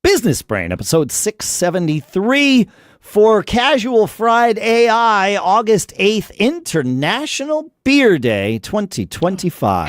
Business Brain, episode 673 for Casual Fried AI, August 8th, International Beer Day 2025.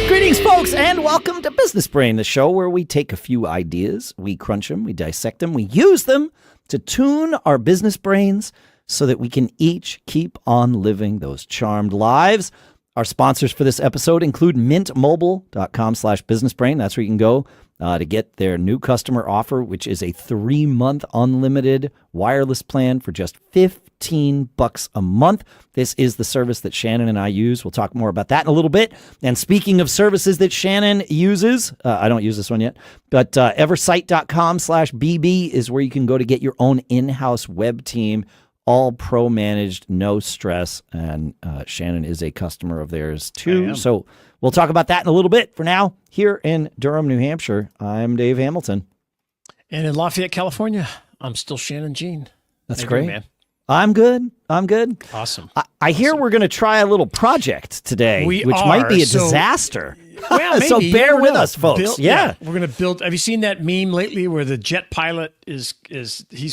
Greetings, folks, and welcome to Business Brain, the show where we take a few ideas, we crunch them, we dissect them, we use them to tune our business brains so that we can each keep on living those charmed lives. Our sponsors for this episode include mintmobile.com/businessbrain. That's where you can go to get their new customer offer, which is a 3-month unlimited wireless plan for just $15 a month. This is the service that Shannon and I use. We'll talk more about that in a little bit. And speaking of services that Shannon uses, I don't use this one yet, but Eversite.com/BB is where you can go to get your own in-house web team, all pro managed, no stress. And Shannon is a customer of theirs too. So we'll talk about that in a little bit. For now, here in Durham, New Hampshire, I'm Dave Hamilton. And in Lafayette, California, I'm still Shannon Jean. That's great, man. I'm good. Awesome. I hear we're going to try a little project today, which might be a disaster. Well, maybe, so bear with us, folks. We're going to build. Have you seen that meme lately where the jet pilot he's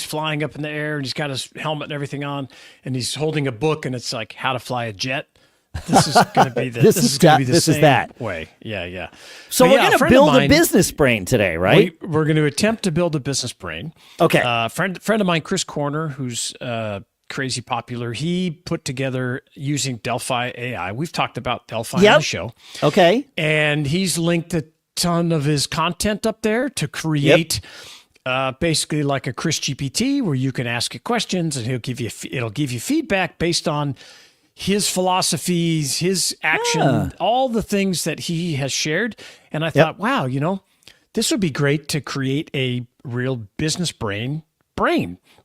flying up in the air and he's got his helmet and everything on and he's holding a book and it's like how to fly a jet? This is going to be this is going to be the same way. Yeah. So we're going to build a business brain today, right? We're going to attempt to build a business brain. Okay. Friend of mine, Chris Koerner, who's crazy popular. He put together using Delphi.ai. We've talked about Delphi on the show. Okay. And he's linked a ton of his content up there to create basically like a ChrisGPT where you can ask it questions and it'll give you feedback based on his philosophies, his action, all the things that he has shared. And I thought, wow, this would be great to create a real business brain,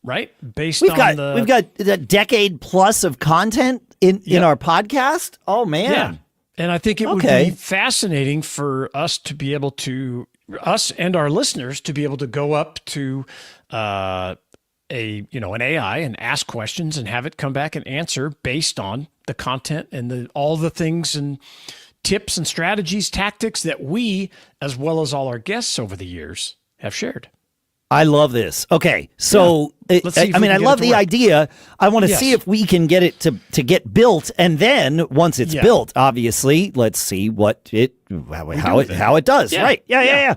right? We've got a decade plus of content in our podcast. Oh man. Yeah. And I think it would be fascinating for us and our listeners to be able to go up to an AI and ask questions and have it come back and answer based on the content and all the things and tips and strategies, tactics that we, as well as all our guests over the years, have shared. I love this. Okay, so I love the idea. I want to see if we can get it to get built, and then once it's built, obviously, let's see how it does. Yeah. Right? Yeah.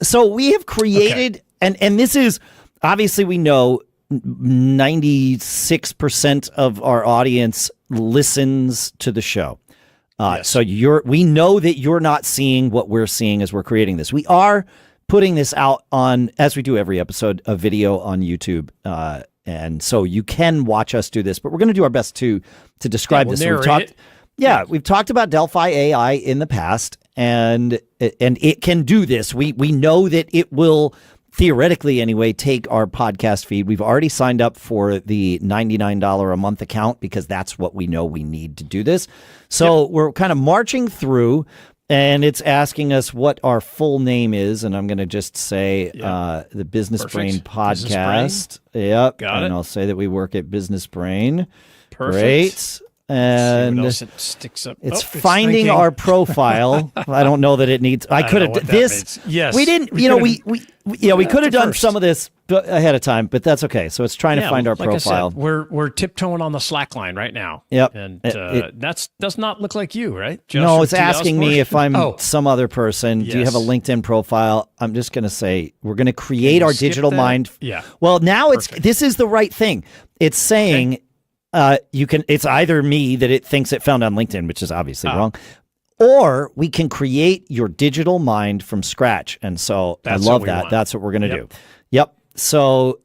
So we have created, and this is obviously we know 96% of our audience listens to the show. So we know that you're not seeing what we're seeing as we're creating this. We are putting this out on, as we do every episode, a video on YouTube. And so you can watch us do this, but we're going to do our best to describe this. We've talked about Delphi.ai in the past, and it can do this. We know that it will theoretically anyway take our podcast feed. We've already signed up for the $99 a month account because that's what we know we need to do this. So we're kind of marching through. And it's asking us what our full name is, and I'm going to just say the Business Brain Podcast. Yep. Got it. I'll say that we work at Business Brain. Perfect. Great. And see what else it sticks up. It's finding our profile. I don't know that it needs. I could have this. Yes. We didn't. We could have done some of this ahead of time, but that's okay. So it's trying to find our profile. I said, we're tiptoeing on the slack line right now. Yep. And that does not look like you, right? No, it's asking me if I'm some other person. Yes. Do you have a LinkedIn profile? I'm just going to say we're going to create our digital mind. Yeah. Well, now this is the right thing. It's saying. It's either me that it thinks it found on LinkedIn, which is obviously wrong, or we can create your digital mind from scratch. And so I love that. That's what we're going to do. Yep. So,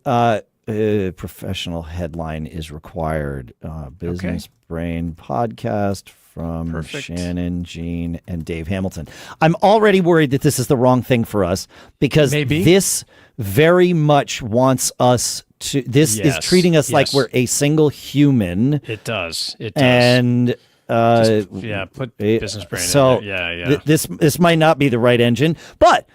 professional headline is required. Business Brain Podcast from Shannon, Jean, and Dave Hamilton. I'm already worried that this is the wrong thing for us because this very much wants us to. This is treating us like we're a single human. It does. And put Business Brain in there. This might not be the right engine, but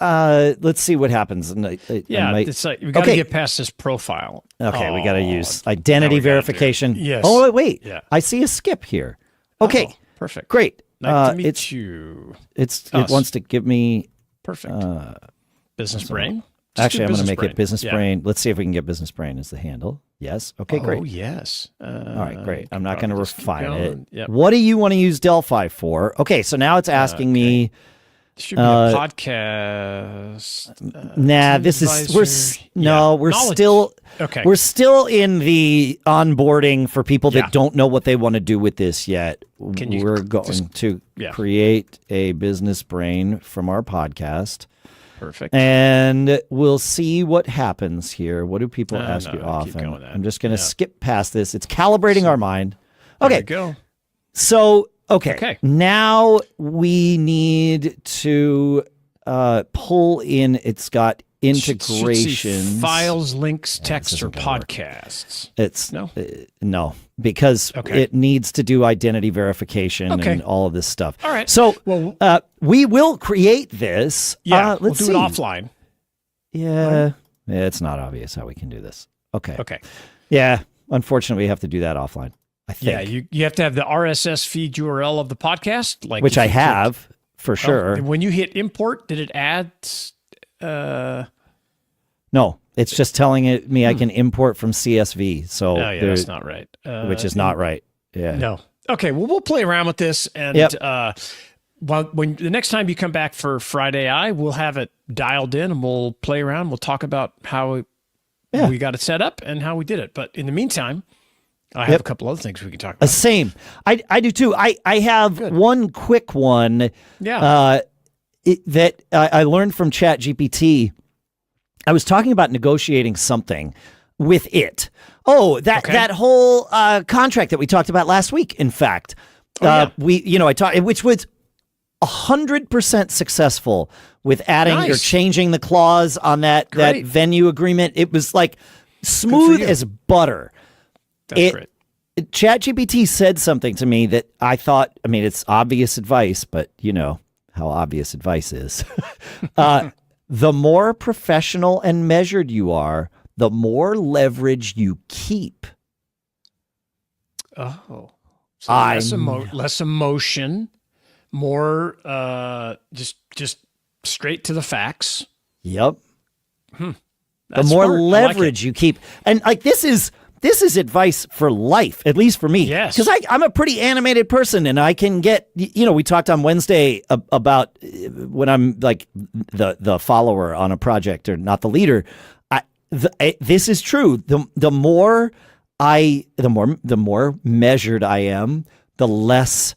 let's see what happens. And it's like we got to get past this profile. Okay, we got to use identity verification. Yes. Oh, wait. Yeah. I see a skip here. Okay. Perfect. Great. Nice to meet you. It wants to give me perfect business brain. Actually, I'm going to make it business brain. Let's see if we can get business brain as the handle. Yes. Okay, great. Oh, yes. All right, great. I'm not going to refine it. Yep. What do you want to use Delphi for? Okay, so now it's asking me. Should be a podcast. This is we're still in the onboarding for people that don't know what they want to do with this yet. We're going to create a business brain from our podcast. Perfect. And we'll see what happens here. What do people ask you often? I'm just going to skip past this. It's calibrating our mind. Okay. There you go. So, okay. Now we need to pull in. It's got integrations. Files, links, text, or podcasts. It's no, because it needs to do identity verification and all of this stuff. All right. So we will create this. Yeah, let's do see. it offline. Yeah. Yeah, it's not obvious how we can do this. Okay. Okay. Yeah. Unfortunately, we have to do that offline. I think. Yeah, you have to have the RSS feed URL of the podcast, which I have for sure. When you hit import, did it add? No, it's just telling me I can import from CSV. So that's not right. Which is not right. Yeah. No. Okay. Well, we'll play around with this, and when the next time you come back for FridAI, we'll have it dialed in, and we'll play around. We'll talk about how we got it set up and how we did it. But in the meantime, I have a couple other things we can talk about. Same. I do too. I have one quick one. Yeah. That I learned from ChatGPT. I was talking about negotiating something with it. Oh, that whole contract that we talked about last week. In fact, I talked, which was 100% successful with adding or changing the clause on that venue agreement. It was like smooth as butter. That's great. ChatGPT said something to me that I thought. I mean, it's obvious advice, but you know how obvious advice is. The more professional and measured you are, the more leverage you keep. Oh, so less emotion, more just straight to the facts. Yep. The more leverage you keep, and like this is advice for life, at least for me. Yes. Because I'm a pretty animated person, and I can get, we talked on Wednesday about when I'm like the follower on a project or not the leader. This is true. The more measured I am, the less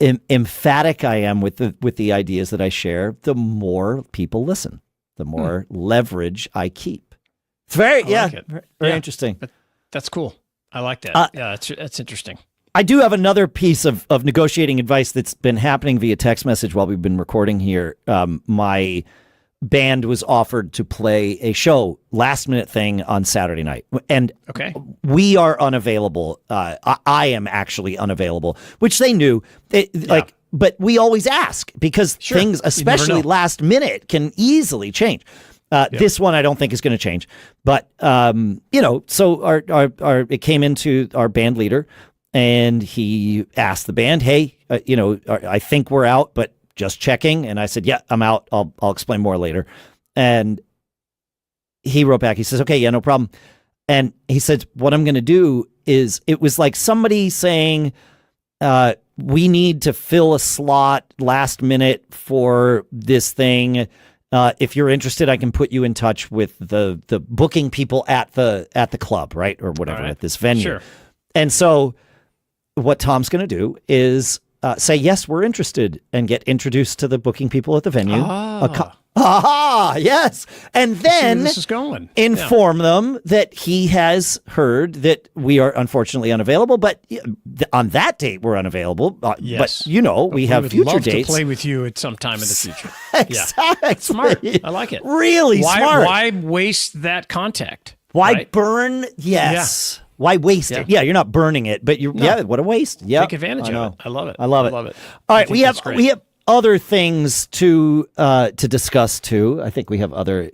emphatic I am with the ideas that I share, the more people listen, the more leverage I keep. It's very interesting. That's cool. I like that. That's interesting. I do have another piece of negotiating advice that's been happening via text message while we've been recording here. My band was offered to play a show, last minute thing on Saturday night. And we are unavailable. I am actually unavailable, which they knew. But we always ask because things, especially last minute, can easily change. This one I don't think is going to change, but so it came into our band leader, and he asked the band, "Hey, I think we're out, but just checking." And I said, "Yeah, I'm out. I'll explain more later." And he wrote back. He says, "Okay, yeah, no problem." And he said, "What I'm going to do is," it was like somebody saying, "We need to fill a slot last minute for this thing. If you're interested, I can put you in touch with the booking people at the club, right, or whatever, at this venue." Sure. And so, what Tom's going to do is say, "Yes, we're interested," and get introduced to the booking people at the venue. Yes, and then this is going. Inform them that he has heard that we are unfortunately unavailable, but on that date we're unavailable. Yes, but we have future love dates to play with you at some time in the future. Exactly. Smart. I like it. Really smart. Why waste that contact? Why burn? Yes. Yeah. Why waste it? Yeah, you're not burning it, but what a waste. Yeah, take advantage of it. I love it. I love it. All right, we have other things to discuss too. I think we have other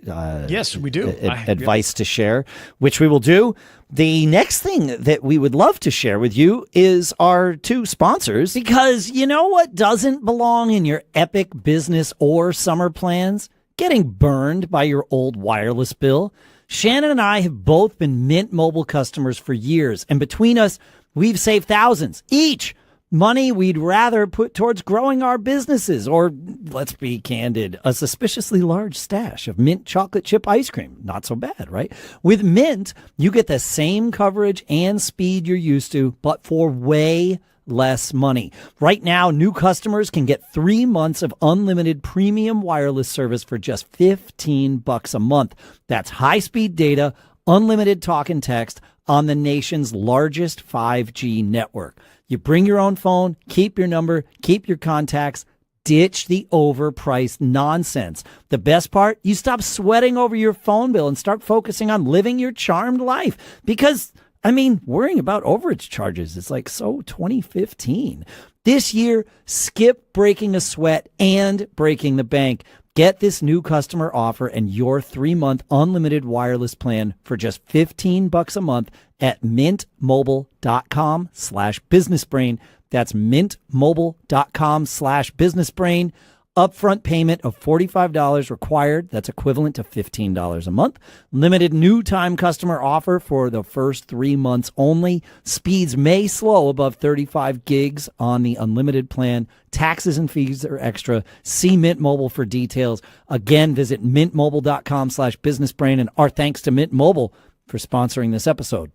yes, we do advice to share, which we will do. The next thing that we would love to share with you is our two sponsors, because you know what doesn't belong in your epic business or summer plans? Getting burned by your old wireless bill. Shannon and I have both been Mint Mobile customers for years, and between us, we've saved thousands each. Money we'd rather put towards growing our businesses, or, let's be candid, a suspiciously large stash of Mint chocolate chip ice cream. Not so bad, right? With Mint, you get the same coverage and speed you're used to, but for way less money. Right now, new customers can get 3 months of unlimited premium wireless service for just $15 a month. That's high-speed data, unlimited talk and text on the nation's largest 5G network. You bring your own phone, keep your number, keep your contacts, ditch the overpriced nonsense. The best part, you stop sweating over your phone bill and start focusing on living your charmed life. Because, worrying about overage charges is like so 2015. This year, skip breaking a sweat and breaking the bank. Get this new customer offer and your 3-month unlimited wireless plan for just $15 a month at mintmobile.com/businessbrain. That's mintmobile.com/businessbrain. Upfront payment of $45 required. That's equivalent to $15 a month. Limited new time customer offer for the first 3 months only. Speeds may slow above 35 gigs on the unlimited plan. Taxes and fees are extra. See Mint Mobile for details. Again, visit mintmobile.com/businessbrain. And our thanks to Mint Mobile for sponsoring this episode.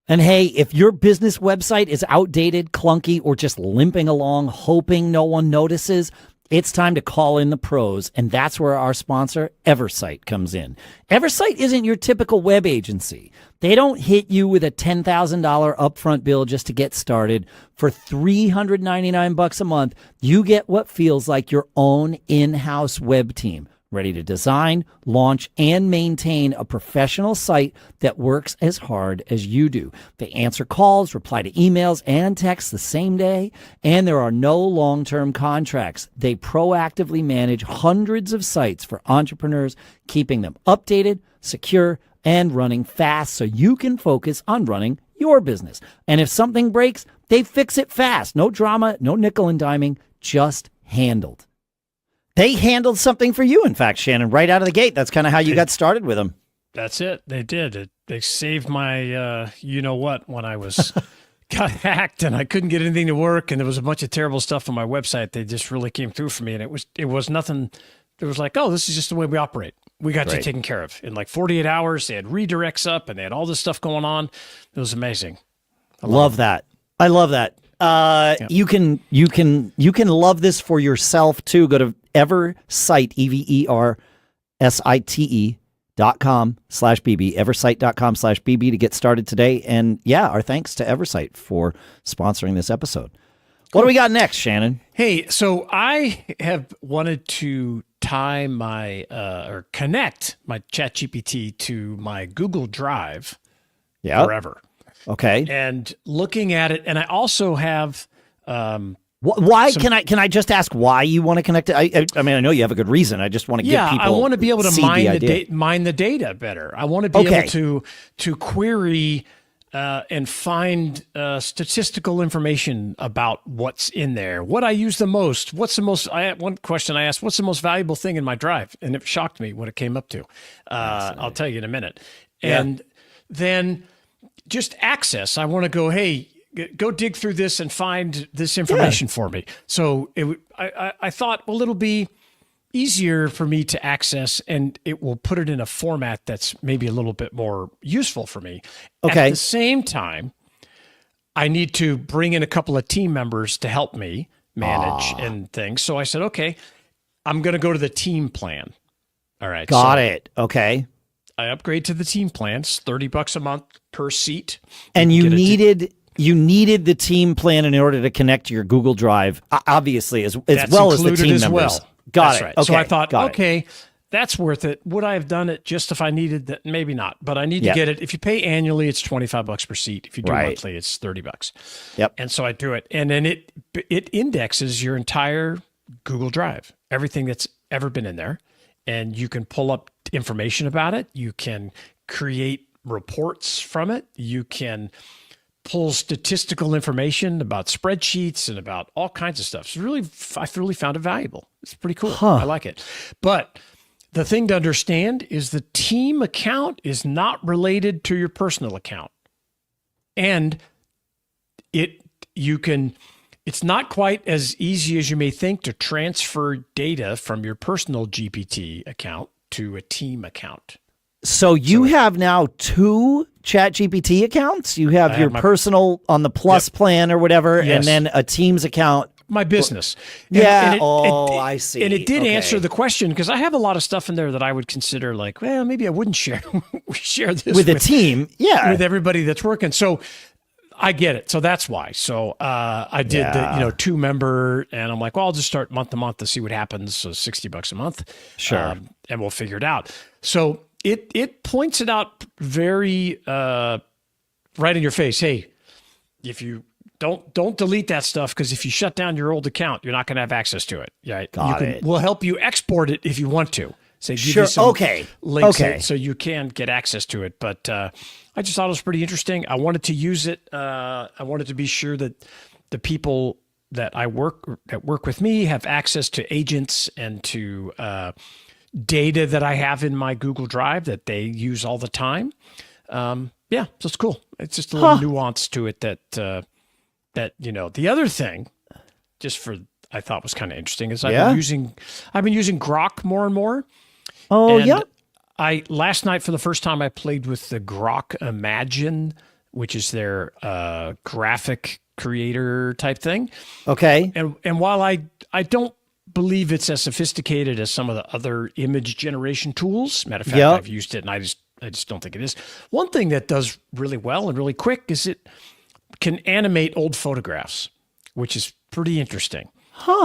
And hey, if your business website is outdated, clunky, or just limping along, hoping no one notices, it's time to call in the pros, and that's where our sponsor, Eversite, comes in. Eversite isn't your typical web agency. They don't hit you with a $10,000 upfront bill just to get started. For $399 a month, you get what feels like your own in-house web team, ready to design, launch, and maintain a professional site that works as hard as you do. They answer calls, reply to emails and texts the same day, and there are no long-term contracts. They proactively manage hundreds of sites for entrepreneurs, keeping them updated, secure, and running fast so you can focus on running your business. And if something breaks, they fix it fast. No drama, no nickel and diming, just handled. They handled something for you, in fact, Shannon, right out of the gate. That's kind of how you got started with them. That's it. They did. They saved my you-know-what when I was got hacked and I couldn't get anything to work and there was a bunch of terrible stuff on my website. They just really came through for me, and it was nothing. It was like, oh, this is just the way we operate. We got you taken care of. In like 48 hours, they had redirects up and they had all this stuff going on. It was amazing. I love that. I love that. You can love this for yourself too. Go to Eversite, Eversite.com/BB, Eversite.com/BB to get started today. And yeah, our thanks to Eversite for sponsoring this episode. What do we got next, Shannon? Hey, so I have wanted to tie my or connect my ChatGPT to my Google Drive forever. Okay. And looking at it, and I also have why can I just ask why you want to connect it? I mean, I know you have a good reason. I just want to give people. I want to be able to mine the data better. I want to be able to query and find statistical information about what's in there, what I use the most. One question I asked, what's the most valuable thing in my drive? And it shocked me what it came up to. I'll tell you in a minute. And then just access. I want to go, hey, go dig through this and find this information for me. So I thought, well, it'll be easier for me to access, and it will put it in a format that's maybe a little bit more useful for me. Okay. At the same time, I need to bring in a couple of team members to help me manage and things. So I said, okay, I'm going to go to the team plan. All right. Got it. Okay. I upgrade to the team plan. It's $30 a month per seat. And you needed the team plan in order to connect to your Google Drive, obviously, as well as the team members. Well. Got That's it. Right. Okay. So I thought, okay, that's worth it. Would I have done it just if I needed that? Maybe not, but I need to get it. If you pay annually, it's $25 per seat. If you do monthly, it's $30. Yep. And so I do it. And then it indexes your entire Google Drive, everything that's ever been in there. And you can pull up information about it. You can create reports from it. You can pull statistical information about spreadsheets and about all kinds of stuff. It's really, I really found it valuable. It's pretty cool. I like it. But the thing to understand is the team account is not related to your personal account. And it's not quite as easy as you may think to transfer data from your personal GPT account to a team account. So you have now 2 ChatGPT accounts? You have your personal on the Plus plan or whatever, and then a Teams account. My business. I see. And it did answer the question, because I have a lot of stuff in there that I would consider like, well, maybe I wouldn't share this with a team. Yeah. With everybody that's working. So I get it. So that's why. So I did the 2-member, and I'm like, well, I'll just start month to month to see what happens. So $60 a month. Sure. And we'll figure it out. So it points it out very right in your face. Hey, if you don't delete that stuff, because if you shut down your old account, you're not going to have access to it. Yeah. We'll help you export it if you want to. Say, give you some links so you can get access to it. But I just thought it was pretty interesting. I wanted to use it. I wanted to be sure that the people that work with me have access to agents and to data that I have in my Google Drive that they use all the time. So it's cool. It's just a little nuance to it that the other thing, I thought was kind of interesting, is I've been using Grok more and more. Oh, yeah. Last night for the first time I played with the Grok Imagine, which is their graphic creator type thing. Okay. And while I don't believe it's as sophisticated as some of the other image generation tools, matter of fact, I've used it and I just don't think it is. One thing that does really well and really quick is it can animate old photographs, which is pretty interesting.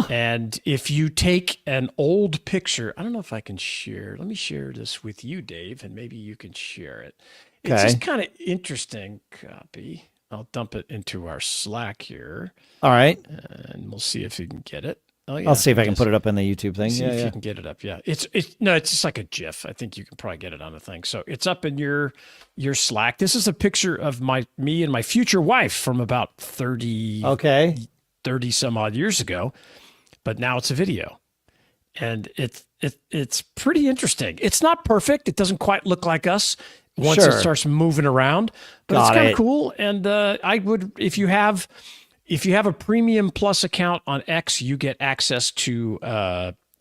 And if you take an old picture, I don't know if I can share. Let me share this with you, Dave, and maybe you can share it. It's just kind of interesting. Copy. I'll dump it into our Slack here. All right. And we'll see if you can get it. Oh, yeah. I'll see if I can put it up in the YouTube thing. See if you can get it up. Yeah. It's just like a GIF. I think you can probably get it on the thing. So it's up in your Slack. This is a picture of me and my future wife from about 30 some odd years ago, but now it's a video, and it's pretty interesting. It's not perfect. It doesn't quite look like us once it starts moving around, but it's kind of cool. And I would, if you have a Premium Plus account on X, you get access to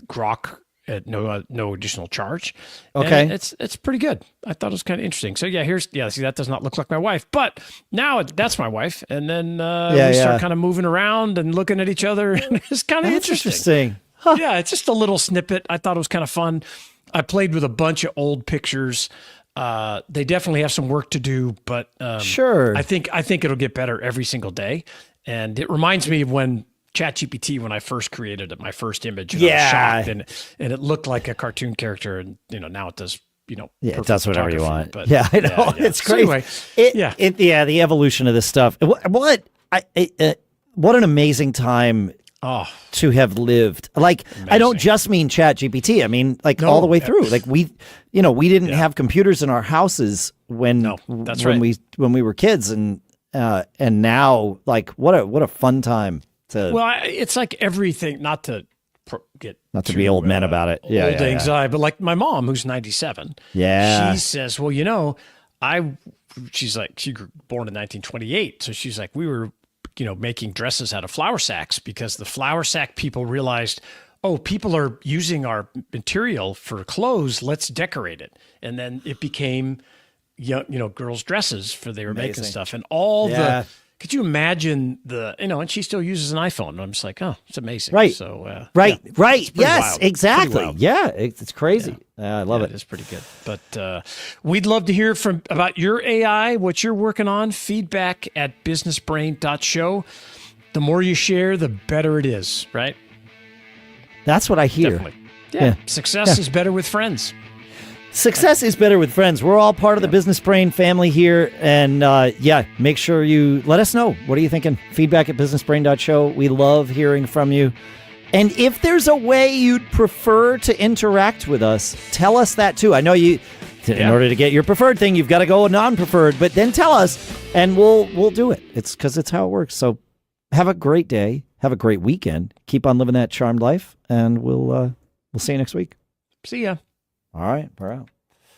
Grok at no additional charge. Okay. And it's pretty good. I thought it was kind of interesting. So see, that does not look like my wife, but now that's my wife. And then we start kind of moving around and looking at each other. And it's kind of interesting. Yeah, it's just a little snippet. I thought it was kind of fun. I played with a bunch of old pictures. They definitely have some work to do, but I think it'll get better every single day. And it reminds me of when ChatGPT, when I first created it, my first image, and I was shocked, and it looked like a cartoon character, and now it does, it does whatever you want. But, I know it's crazy. So anyway, the evolution of this stuff. What an amazing time to have lived. Like, amazing. I don't just mean ChatGPT. I mean, all the way through. Like we didn't have computers in our houses when we were kids, and now, like, what a fun time. It's like everything, not to be old men about it. Old anxiety, but like my mom, who's 97. Yeah. She says, well, she's like, she grew born in 1928. So she's like, we were, making dresses out of flour sacks because the flour sack people realized, people are using our material for clothes. Let's decorate it. And then it became, girls' dresses for they were making stuff, and all the. Could you imagine and she still uses an iPhone. And I'm just like, it's amazing. Right. So, right. Yes, wild. exactly. Yeah. It's crazy. Yeah. I love it. It's pretty good. But we'd love to hear about your AI, what you're working on. Feedback at businessbrain.show. The more you share, the better it is, right? That's what I hear. Definitely. Yeah. Success is better with friends. Success is better with friends. We're all part of the Business Brain family here. And make sure you let us know. What are you thinking? Feedback at businessbrain.show. We love hearing from you. And if there's a way you'd prefer to interact with us, tell us that too. I know in order to get your preferred thing, you've got to go non-preferred, but then tell us and we'll do it. It's because it's how it works. So have a great day. Have a great weekend. Keep on living that charmed life, and we'll see you next week. See ya. All right, we're out.